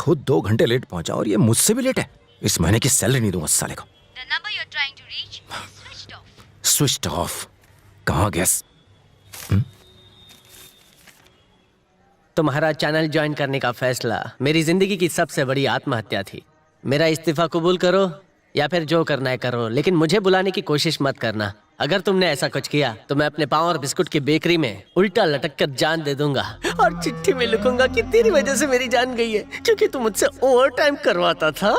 खुद 2 घंटे लेट पहुंचा और ये मुझसे भी लेट है। इस महीने की सैलरी नहीं दूंगा साले को। The number you're trying to reach is switched off. Switch off. कहाँ गैस? तुम्हारा चैनल ज्वाइन करने का फैसला मेरी जिंदगी की सबसे बड़ी आत्महत्या थी। मेरा इस्तीफा कबूल करो या फिर जो करना है करो, लेकिन मुझे बुलाने की कोशिश मत करना। अगर तुमने ऐसा कुछ किया तो मैं अपने पाँव और बिस्कुट की बेकरी में उल्टा लटक कर जान दे दूंगा और चिट्ठी में लिखूंगा कि तेरी वजह से मेरी जान गई है, क्योंकि तू मुझसे ओवर टाइम करवाता था।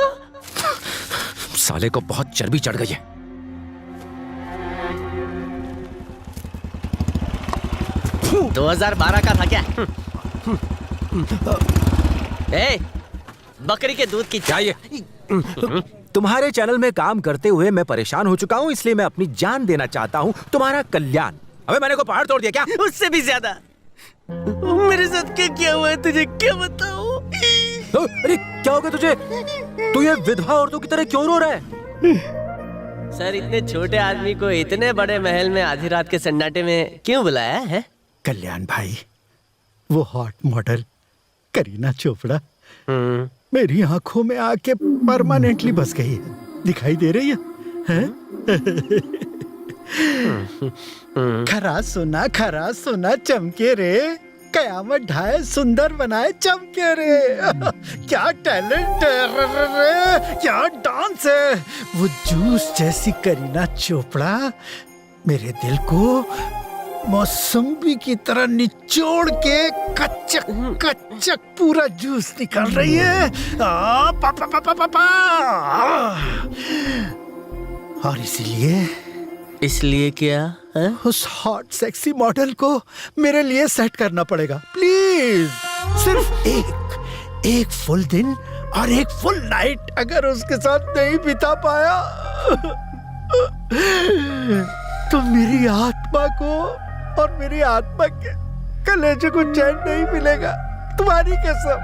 साले को बहुत चर्बी चढ़ गई है। हूँ 2012 का था क्या? ए, बकरी के दूध की क्या ये? तुम्हारे चैनल में काम करते हुए मैं परेशान हो चुका हूँ, इसलिए मैं अपनी जान देना चाहता हूँ, तुम्हारा कल्याण। अबे मैंने को पहाड़ तोड़ दिया क्या? उससे भी ज्यादा। मेरे साथ क्या किया हुआ है तुझे क्या बताऊं? अरे क्या हो गया तुझे? तू ये विधवा औरतों की तरह क्यों रो रहा है? सर, इतने छोटे आदमी को इतने बड़े महल में आधी रात के सन्नाटे में क्यों बुलाया है? कल्याण भाई, वो हॉट मॉडल करीना चोपड़ा मेरी आंखों में आके परमानेंटली बस गई है। दिखाई दे रही है? खरा सोना चमके रे, कयामत ढाए सुंदर बनाए चमके रे। क्या टैलेंट है, क्या डांस है। वो जूस जैसी करीना चोपड़ा मेरे दिल को मौसम्बी की तरह निचोड़ के कच्चक पूरा जूस निकाल रही है। पा, पा, पा, पा, पा, पा। और इसलिए क्या है? उस हॉट सेक्सी मॉडल को मेरे लिए सेट करना पड़ेगा प्लीज। सिर्फ एक फुल दिन और एक फुल नाइट अगर उसके साथ नहीं बिता पाया तो मेरी आत्मा को और मेरी आत्मा के कलेजे को चैन नहीं मिलेगा, तुम्हारी कसम।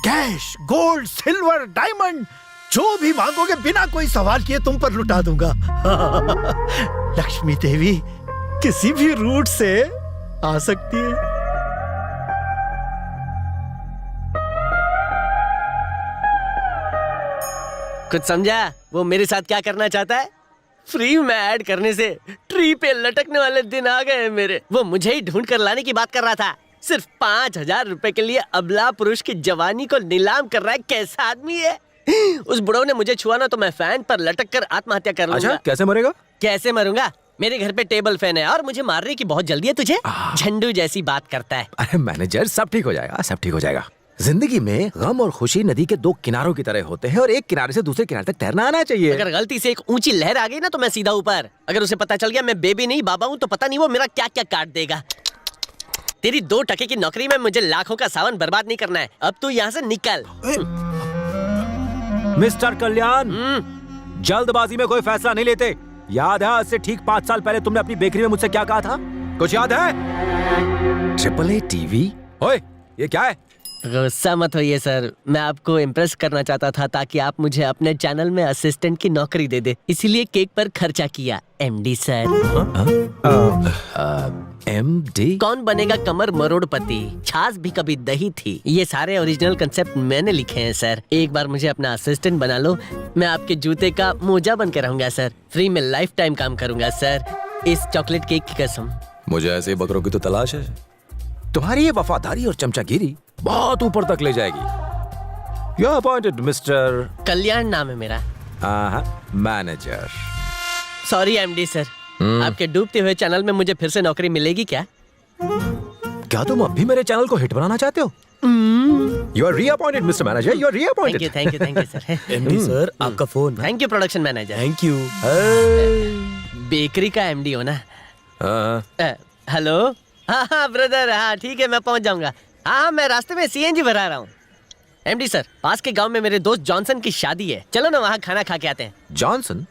कैश, गोल्ड, सिल्वर, डायमंड जो भी मांगोगे बिना कोई सवाल किए तुम पर लुटा दूंगा। लक्ष्मी देवी किसी भी रूट से आ सकती है। कुछ समझा वो मेरे साथ क्या करना चाहता है? फ्री में ऐड करने से ट्री पे लटकने वाले दिन आ गए मेरे। वो मुझे ही ढूंढ कर लाने की बात कर रहा था। सिर्फ 5,000 रुपए के लिए अबला पुरुष की जवानी को नीलाम कर रहा है। कैसा आदमी है? उस बुढ़ो ने मुझे छुआ ना तो मैं फैन पर लटक कर आत्महत्या कर लूंगा। अच्छा, कैसे मरेगा? कैसे मरूंगा? मेरे घर पे टेबल फैन है और मुझे मारने की बहुत जल्दी है तुझे। झंडू जैसी बात करता है। अरे मैनेजर, सब ठीक हो जाएगा, सब ठीक हो जाएगा। जिंदगी में गम और खुशी नदी के 2 किनारों की तरह होते हैं और एक किनारे से दूसरे किनारे तक तैरना आना चाहिए। अगर गलती से एक ऊंची लहर आ गई ना तो मैं सीधा ऊपर। अगर उसे पता चल गया मैं बेबी नहीं बाबा हूँ तो पता नहीं वो मेरा क्या क्या काट देगा। तेरी 2 टके की नौकरी में मुझे लाखों का सावन बर्बाद नहीं करना है। अब तू यहाँ से निकल। मिस्टर कल्याण, जल्दबाजी में कोई फैसला नहीं लेते। याद है आज से ठीक 5 साल पहले तुमने अपनी बेकरी में मुझसे क्या कहा था? कुछ याद है? AAA TV? ओए, ये क्या है? गुस्सा मत होइए सर, मैं आपको इम्प्रेस करना चाहता था ताकि आप मुझे अपने चैनल में असिस्टेंट की नौकरी दे दे, इसीलिए केक पर खर्चा किया। MD sir. MD? कौन बनेगा कमर मरोड़पति, छाछ भी कभी दही थी। ये सारे ओरिजिनल कंसेप्ट मैंने लिखे हैं सर। एक बार मुझे अपना असिस्टेंट बना लो, मैं आपके जूते का मोजा बन के रहूंगा सर। फ्री में लाइफ टाइम काम करूंगा सर, इस चॉकलेट केक की कसम। मुझे ऐसे बकरों की तो तलाश है। तुम्हारी ये वफादारी और चमचागिरी बहुत ऊपर तक ले जाएगी। You are appointed, मिस्टर कल्याण नाम है मेरा। मैनेजर। सॉरी MD सर, आपके डूबते हुए चैनल में मुझे फिर से नौकरी मिलेगी क्या? क्या तुम अब भी मेरे चैनल को हिट बनाना चाहते हो? You are reappointed, Mr. Manager. You are reappointed. Thank you sir. MD sir, आपका phone. Thank you production manager. Thank you. Bakery का MD हो ना? हेलो। हाँ ब्रदर, हाँ ठीक है, मैं पहुंच जाऊंगा। हाँ मैं रास्ते में CNG भरा रहा हूँ। MD सर, पास के गांव में मेरे दोस्त जॉनसन की शादी है, चलो ना वहाँ खाना खा के आते हैं। जॉनसन?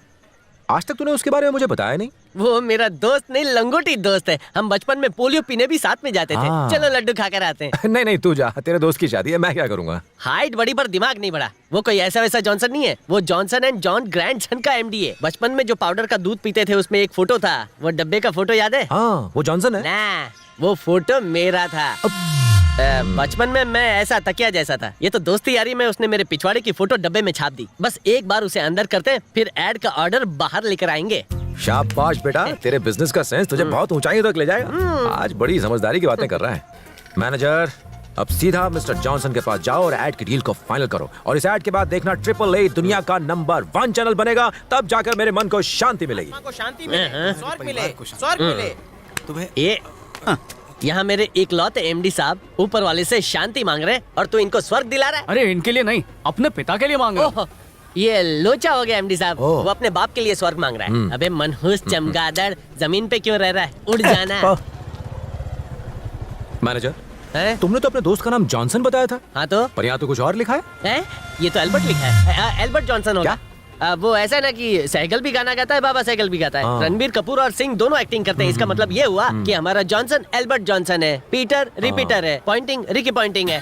आज तक तूने उसके बारे में मुझे बताया नहीं। वो मेरा दोस्त नहीं, लंगोटी दोस्त है। हम बचपन में पोलियो पीने भी साथ में जाते थे। चलो लड्डू खा कर आते हैं। नहीं तू जा, तेरे दोस्त की शादी है, मैं क्या करूंगा। हाइट बड़ी पर दिमाग नहीं बड़ा। वो कोई ऐसा वैसा जॉनसन नहीं है, वो जॉनसन एंड जॉन ग्रैंडसन का MD है। बचपन में जो पाउडर का दूध पीते थे उसमें एक फोटो था, वो डब्बे का फोटो याद है? हाँ, वो जॉनसन है ना, वो फोटो मेरा था। बचपन में मैं ऐसा तकिया जैसा था। ये तो दोस्ती यारी में उसने मेरे पिछवाड़े की फोटो डब्बे में छाप दी। बस एक बार उसे अंदर करते हैं, फिर ऐड का ऑर्डर बाहर लेकर आएंगे। शाबाश बेटा, तेरे बिजनेस का सेंस तुझे बहुत ऊंचाइयों तक ले जाएगा। आज बड़ी समझदारी की बातें कर रहा है। मैनेजर, अब सीधा मिस्टर जॉनसन के पास जाओ और ऐड की डील को फाइनल करो। और इस ऐड के बाद देखना AAA दुनिया का नंबर 1 चैनल बनेगा। तब जाकर मेरे मन को शांति मिलेगी। शांति मिले, स्वर्ग मिले। तुम्हें ये यहाँ मेरे इकलौते एमडी साहब ऊपर वाले से शांति मांग रहे हैं और तू इनको स्वर्ग दिला रहा है। अरे इनके लिए नहीं, अपने पिता के लिए मांग रहा हूं। ये लोचा हो गया एमडी साहब। वो अपने बाप के लिए स्वर्ग मांग रहा है। अबे मनहूस चमगादड़, जमीन पे क्यों रह रहा है, उड़ जाना। मैनेजर, तुमने तो अपने दोस्त का नाम जॉनसन बताया था। हाँ तो पर यहाँ तो कुछ और लिखा है। ये तो एल्बर्ट लिखा है। एल्बर्ट जॉनसन होगा। वो ऐसा है ना कि सहगल भी गाना गाता है, बाबा सहगल भी गाता है। रणबीर कपूर और सिंह दोनों एक्टिंग करते हैं। इसका मतलब ये हुआ कि हमारा जॉनसन एल्बर्ट जॉनसन है, पीटर रिपीटर है, पॉइंटिंग रिकी पॉइंटिंग है।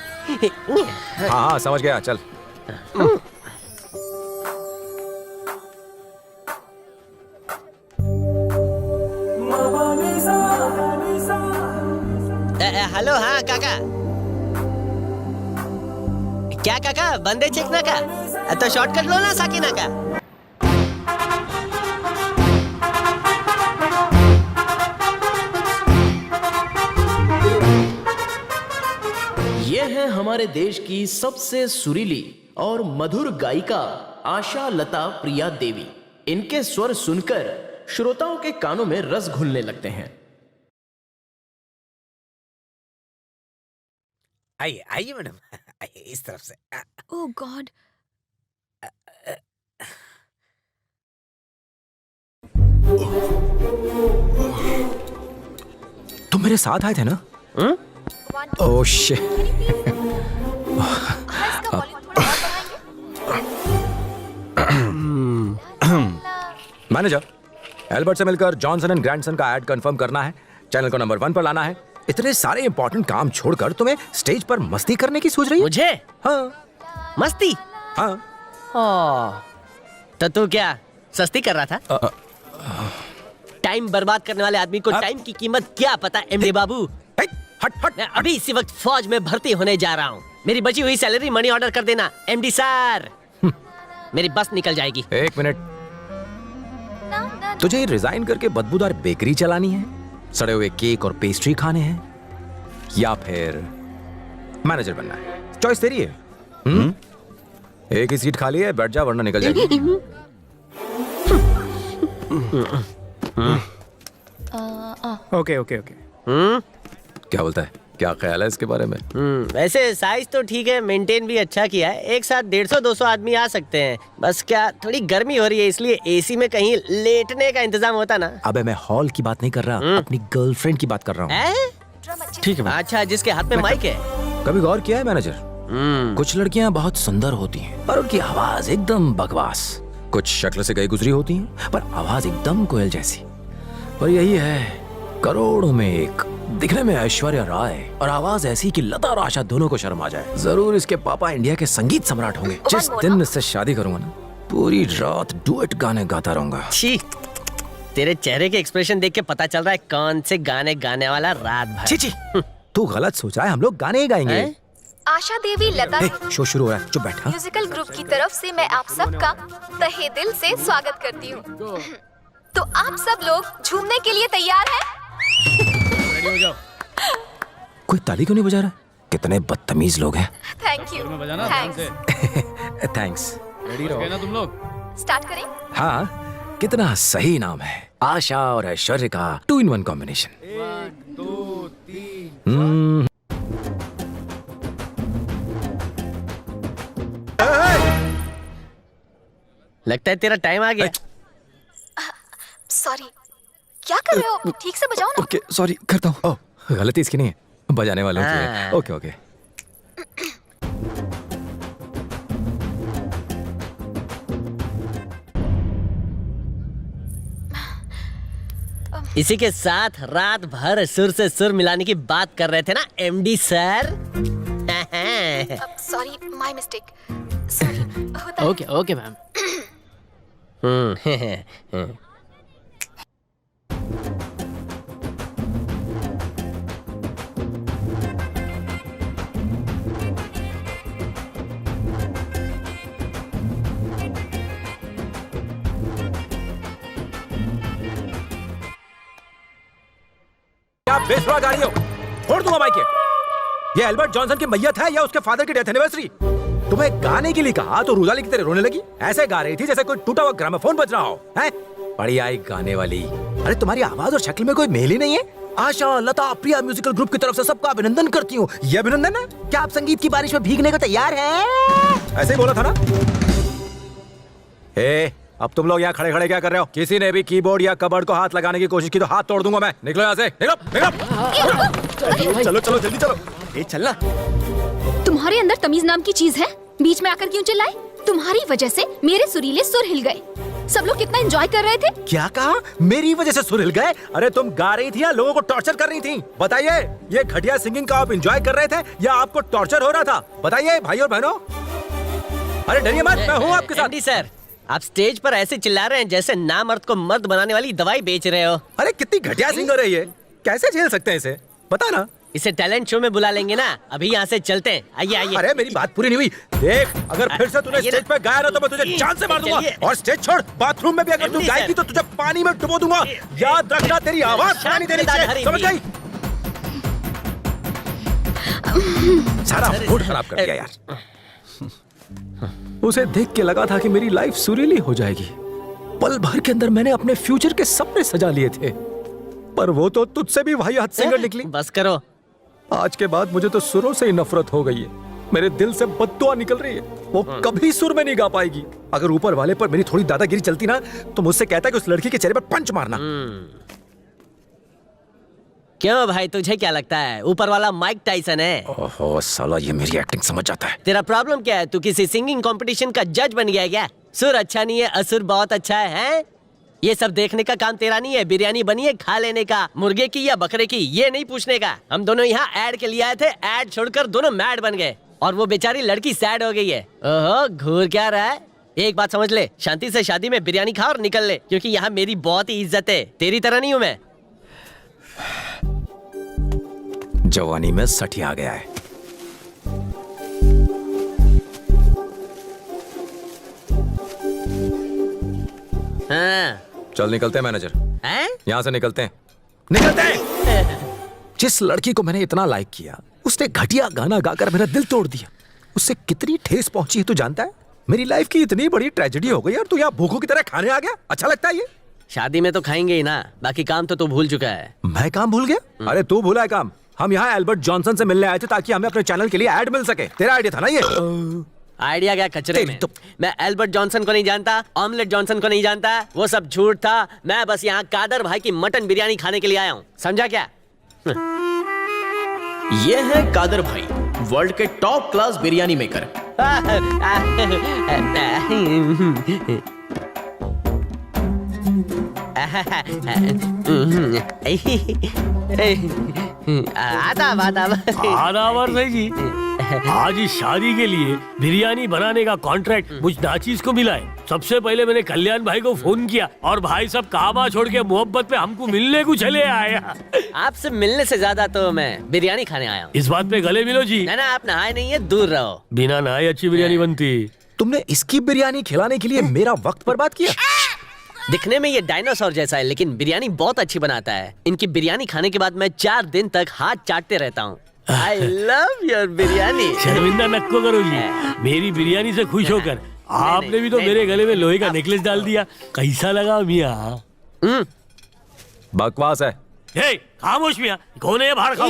हाँ समझ गया, चल। हेलो, हाँ काका। क्या काका, बंदे चेकना का? तो शॉर्टकट लो ना साकिना का। ये है हमारे देश की सबसे सुरीली और मधुर गायिका आशा लता प्रिया देवी। इनके स्वर सुनकर श्रोताओं के कानों में रस घुलने लगते हैं। आइए आइए मैडम, आइए इस तरफ से। Oh God. तुम मेरे साथ आए थे ना? Oh shit. मैनेजर, एल्बर्ट से मिलकर जॉनसन एंड ग्रैंडसन का ऐड कंफर्म करना है, चैनल को नंबर 1 पर लाना है। इतने सारे इंपॉर्टेंट काम छोड़कर तुम्हें स्टेज पर मस्ती करने की सोच रही है? मुझे? हाँ। मस्ती? हाँ। तो तू क्या सस्ती कर रहा था? टाइम बर्बाद करने वाले आदमी को टाइम की कीमत क्या पता एमडी बाबू? हट हट। मैं अभी इसी वक्त फौज में भर्ती होने जा रहा हूँ। मेरी बची हुई सैलरी मनी ऑर्डर कर देना एमडी सर। मेरी बस निकल जाएगी। एक मिनट, तुझे रिजाइन करके बदबूदार बेकरी चलानी है, सड़े हुए केक और पेस्ट्री खाने हैं, या फिर मैनेजर बनना है? चॉइस तेरी है। एक ही सीट खाली है, बैठ जा वरना निकल जाएगी। Okay okay okay. क्या बोलता है, क्या ख्याल है इसके बारे में? वैसे साइज तो ठीक है, मेंटेन भी अच्छा किया है। एक साथ 150-200 आदमी आ सकते हैं। बस क्या थोड़ी गर्मी हो रही है, इसलिए एसी में कहीं लेटने का इंतजाम होता ना। अबे मैं हॉल की बात नहीं कर रहा, अपनी गर्लफ्रेंड की बात कर रहा हूँ। ठीक है। अच्छा, जिसके हाथ में माइक है। कभी गौर किया है मैनेजर, कुछ लड़कियां बहुत सुंदर होती हैं पर उनकी आवाज एकदम बकवास। कुछ शक्ल से गई गुजरी होती हैं पर आवाज एकदम कोयल जैसी। और यही है करोड़ों में एक, दिखने में ऐश्वर्या राय और आवाज ऐसी कि लता और आशा दोनों को शर्म आ जाए। जरूर इसके पापा इंडिया के संगीत सम्राट होंगे। जिस दिन इससे शादी करूंगा ना, पूरी रात डुएट गाने गाता रहूंगा। छी, तेरे चेहरे के एक्सप्रेशन देख के पता चल रहा है कौन से गाने गाने वाला रात भर। छी छी, तू गलत सोच रहा है, हम लोग गाने ही गाएंगे। आशा देवी लता शो शुरू हो रहा है, चुप बैठ। हाँ? म्यूजिकल ग्रुप की तरफ से मैं आप सबका तहे दिल से स्वागत करती हूँ। तो आप सब लोग झूमने के लिए तैयार हैं? कोई ताली क्यों नहीं बजा रहा? कितने बदतमीज लोग हैं। Thank you. थैंक्स। रेडी रहो ना तुम लोग। स्टार्ट करें? हाँ, कितना सही नाम है, आशा और ऐश्वर्य का 2 in 1 कॉम्बिनेशन। 1 2 3। लगता है तेरा टाइम आ गया। सॉरी, क्या कर रहे हो? ठीक से बजाओ ना। ओके सॉरी, करता हूँ। ओह, गलती इसकी नहीं है, बजाने वालों की है। Okay okay. इसी के साथ रात भर सुर से सुर मिलाने की बात कर रहे थे ना MD sir. Sorry, my mistake. Sorry. Okay okay ma'am. क्या बेसुरा गाड़ी हो, फोड़ दूंगा माइक ये एल्बर्ट जॉनसन की मैयत है या उसके फादर की डेथ एनिवर्सरी? तुम्हें गाने के लिए कहा तो रुदाली की तरह रोने लगी, ऐसे गा रही थी जैसे कोई टूटा हुआ ग्रामोफोन बज रहा हो। हैं? बड़ी आई गाने वाली। अरे तुम्हारी आवाज और शक्ल में कोई मेल ही नहीं है। आशा, लता, प्रिया म्यूजिकल ग्रुप की तरफ से सबका अभिनंदन करती हूँ। ये अभिनंदन है? क्या आप संगीत की बारिश में भीगने को तैयार हैं? ऐसे ही बोला था ना? अब तुम लोग यहाँ खड़े खड़े क्या कर रहे हो? किसी ने भी कीबोर्ड या कबर्ड को हाथ लगाने की कोशिश की तो हाथ तोड़ दूंगा मैं। निकलो यहाँ से, निकलो। चलो चलो जल्दी चलो। ए चलना। तुम्हारे अंदर तमीज नाम की चीज है? बीच में आकर क्यों चिल्लाए? तुम्हारी वजह से मेरे सुरीले सुर हिल गए। सब लोग कितना एंजॉय कर रहे थे। क्या कहा? मेरी वजह से सुर हिल गए? अरे तुम गा रही थी या लोगों को टॉर्चर कर रही थी? बताइए, ये घटिया सिंगिंग का आप एंजॉय कर रहे थे या आपको टॉर्चर हो रहा था? बताइए भाई और बहनों। अरे डरिए मत, मैं हूँ आपके साथ। सर, आप स्टेज पर ऐसे चिल्ला रहे हैं जैसे नामर्द को मर्द बनाने वाली दवाई बेच रहे हो। अरे कितनी घटिया सिंगर है ये, कैसे झेल सकते हैं इसे? बता ना। इसे टैलेंट शो में बुला लेंगे ना। अभी यहाँ से चलते हैं। आइए आइए। अरे मेरी बात पूरी नहीं हुई। देख, अगर फिर से तूने स्टेज पे गाया ना तो मैं तुझे जान से मार दूंगा। और स्टेज छोड़, बाथरूम में भी अगर तू गाएगी तो तुझे पानी में डुबो दूंगा। याद रखना, तेरी आवाज सुनाई देनी चाहिए, समझ गई? सारा मूड खराब कर दिया यार। उसे देख के लगा था कि मेरी लाइफ सुरीली हो जाएगी। पल भर के अंदर मैंने अपने फ्यूचर के सपने सजा लिए थे, पर वो तो तुझसे भी वाहियात सिंगर निकली। बस करो। आज के बाद मुझे तो सुरों से ही नफरत हो गई है। मेरे दिल से बद्दुआ निकल रही है। वो कभी सुर में नहीं गा पाएगी। अगर ऊपर वाले पर मेरी थोड़ी दादागिरी चलती ना तो मुझसे कहता कि उस लड़की के चेहरे पर पंच मारना। क्यों भाई, तुझे क्या लगता है ऊपर वाला माइक टाइसन है? ओहो साला, ये मेरी एक्टिंग समझ जाता है। तेरा प्रॉब्लम क्या है? तू किसी सिंगिंग कंपटीशन का जज बन गया है क्या? सुर अच्छा नहीं है, असुर बहुत अच्छा है? ये सब देखने का काम तेरा नहीं है। बिरयानी बनी है खा लेने का, मुर्गे की या बकरे की, ये नहीं पूछने का। हम दोनों यहाँ ऐड के लिए आए थे, ऐड छोड़कर दोनों मैड बन गए और वो बेचारी लड़की सैड हो गई है। ओहो, घूर क्या रहा है? एक बात समझ ले, शांति से शादी में बिरयानी खा और निकल ले, क्योंकि यहाँ मेरी बहुत ही इज्जत है। तेरी तरह नहीं हूँ मैं। जवानी में सठी आ गया है। हाँ। चल निकलते हैं मैनेजर, हैं? यहाँ से निकलते हैं, निकलते हैं। जिस लड़की को मैंने इतना लाइक किया, उसने घटिया गाना गाकर मेरा दिल तोड़ दिया। उससे कितनी ठेस पहुंची है तू जानता है? मेरी लाइफ की इतनी बड़ी ट्रेजेडी हो गई यार, तू यहाँ भूखों की तरह खाने आ गया? अच्छा लगता है ये? शादी में तो खाएंगे ही ना, बाकी काम तो तू भूल चुका है। मैं काम भूल गया? अरे तू भूला है काम। हम यहाँ एल्बर्ट जॉनसन से मिलने आए थे ताकि हमें अपने चैनल के लिए ऐड मिल सके। तेरा आइडिया था ना ये? आइडिया क्या कचरे में? मैं एल्बर्ट जॉनसन को नहीं जानता, ऑमलेट जॉनसन को नहीं जानता, वो सब झूठ था। मैं बस यहाँ कादर भाई की मटन बिरयानी खाने के लिए आया हूँ, समझा क्या? ये है कादर भाई, वर्ल्ड के टॉप क्लास बिरयानी मेकर। आदावर भाई जी, आज इस शादी के लिए बिरयानी बनाने का कॉन्ट्रैक्ट मुझ नाचीज को मिला है। सबसे पहले मैंने कल्याण भाई को फोन किया और भाई सब काबा छोड़ के मोहब्बत पे हमको मिलने को चले आया। आपसे मिलने से ज्यादा तो मैं बिरयानी खाने आया हूँ। इस बात पे गले मिलो जी। ना आप नहाए नहीं है, दूर रहो। बिना नहाए अच्छी बिरयानी बनती। तुमने इसकी बिरयानी खिलाने के लिए मेरा वक्त बर्बाद किया। दिखने में ये डायनासोर जैसा है, लेकिन बिरयानी बहुत अच्छी बनाता है। इनकी बिरयानी खाने के बाद मैं 4 दिन तक हाथ चाटते रहता हूँ। I love your biryani. शर्मिंदा नक्को करो जी, मेरी बिरयानी से खुश होकर आपने भी तो मेरे गले में लोहे का नेकलेस डाल दिया। कैसा लगा मियाँ? बकवास है। हे, खामोश मियाँ, कौन है ये? बाहर खाओ।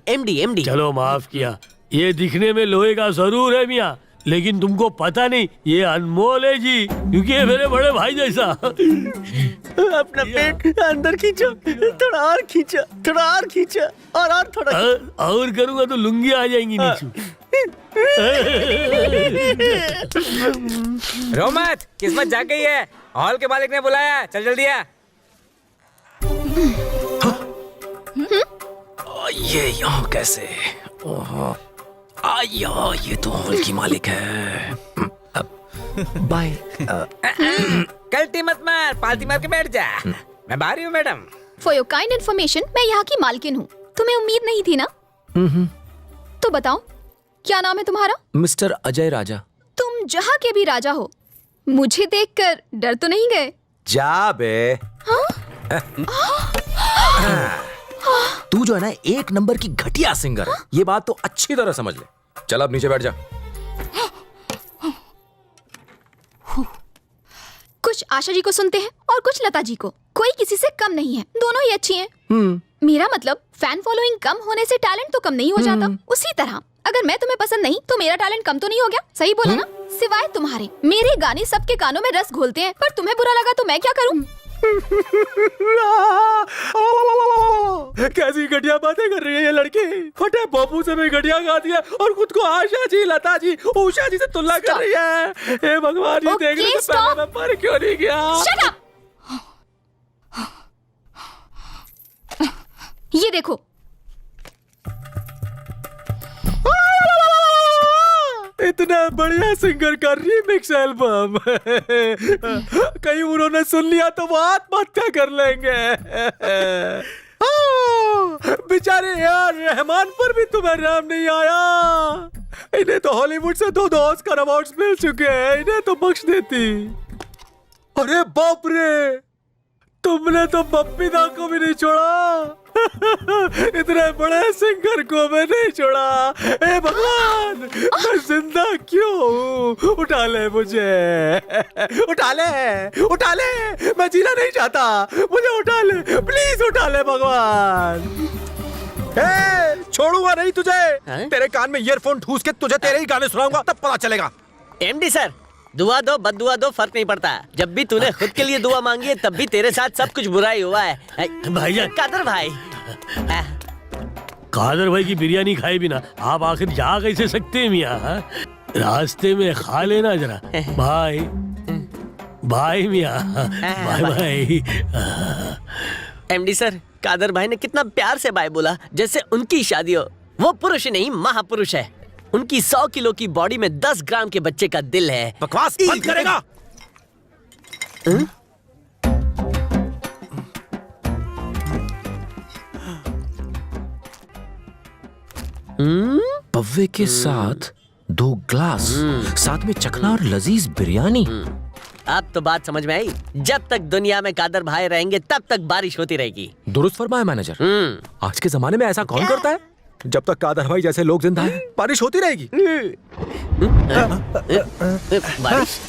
एमडी। चलो माफ किया। ये दिखने में लोहे का जरूर है मियाँ, लेकिन तुमको पता नहीं ये अनमोल है जी, क्योंकि ये मेरे बड़े भाई जैसा। अपना पेट अंदर खींचो, थोड़ा और खींचो, थोड़ा और खींचो, और थोड़ा और करूंगा तो लुंगी आ जाएंगी नीचे। रोमत, किस्मत जाग गई है। हॉल के मालिक ने बुलाया, चल जल्दी आ। ये यहाँ कैसे? ओहो, आया, ये तो हॉल की मालिक है। बाय। कल्टी मत मार, पालती मार के बैठ जा। मैं बाहर ही हूँ madam. For your kind information, मैं यहाँ की मालकिन हूँ। तुम्हें उम्मीद नहीं थी ना? तो बताओ, क्या नाम है तुम्हारा? मिस्टर अजय राजा। तुम जहाँ के भी राजा हो, मुझे देखकर डर तो नहीं गए? जा बे। तू जो है ना एक नंबर की घटिया सिंगर है, ये बात तो अच्छी तरह समझ ले। चल अब नीचे बैठ जा। कुछ आशा जी को सुनते हैं और कुछ लता जी को। कोई किसी से कम नहीं है, दोनों ही अच्छी हैं। मेरा मतलब फैन फॉलोइंग कम होने से टैलेंट तो कम नहीं हो जाता। उसी तरह अगर मैं तुम्हें पसंद नहीं तो मेरा टैलेंट कम तो नहीं हो गया। सही बोला ना? सिवाय तुम्हारे, मेरे गाने सबके कानों में रस घोलते हैं, पर तुम्हें बुरा लगा तो मैं क्या करूं? कैसी घटिया बातें कर रही है ये लड़की। फटे पप्पू से भी घटिया गाती है और खुद को आशा जी, लता जी, उषा जी से तुलना कर रही है। हे भगवान, ये देखने से पहले मैं पर क्यों नहीं गया? Shut up! ये देखो, इतना बढ़िया सिंगर का रीमिक्स एल्बम। कहीं उन्होंने सुन लिया तो वो आत्महत्या कर लेंगे। बेचारे यार, रहमान पर भी तुम्हें राम नहीं आया। इन्हें तो हॉलीवुड से 2 ऑस्कर अवार्ड्स मिल चुके हैं, इन्हें तो बख्श देती। अरे बाप रे, तुमने तो बप्पी दा को भी नहीं छोड़ा। इतने बड़े सिंगर को मैं नहीं छोड़ा। हे भगवान, मैं जिंदा क्यों हूँ? उठा ले मुझे, उठा ले, उठा ले। मैं जीना नहीं चाहता, मुझे उठा ले, प्लीज उठा ले भगवान। हे, छोड़ूंगा नहीं तुझे। तेरे कान में ईयरफोन ठूस के तुझे तेरे ही गाने सुनाऊंगा, तब पता चलेगा। एमडी सर, दुआ दो बद्दुआ दो, फर्क नहीं पड़ता। जब भी तूने खुद के लिए दुआ मांगी है तब भी तेरे साथ सब कुछ बुरा ही हुआ है। भाईजान, कादर भाई, कादर भाई की बिरयानी खाए बिना आप आखिर जा कैसे सकते हैं मियाँ? रास्ते में खा लेना जरा। भाई भाई मियाँ, bye bye. MD sir, Kadar भाई ने कितना प्यार से बाय बोला, जैसे उनकी शादी हो। वो पुरुष नहीं, महापुरुष है। उनकी 100 किलो की बॉडी में 10 ग्राम के बच्चे का दिल है। बकवास बंद करेगा? पव्वे के साथ 2 ग्लास, साथ में चखना और लजीज बिरयानी। अब तो बात समझ में आई। जब तक दुनिया में कादर भाई रहेंगे तब तक बारिश होती रहेगी। दुरुस्त फरमाया मैनेजर। आज के जमाने में ऐसा कौन करता है? जब तक कादर भाई जैसे लोग जिंदा हैं, बारिश होती रहेगी। बारिश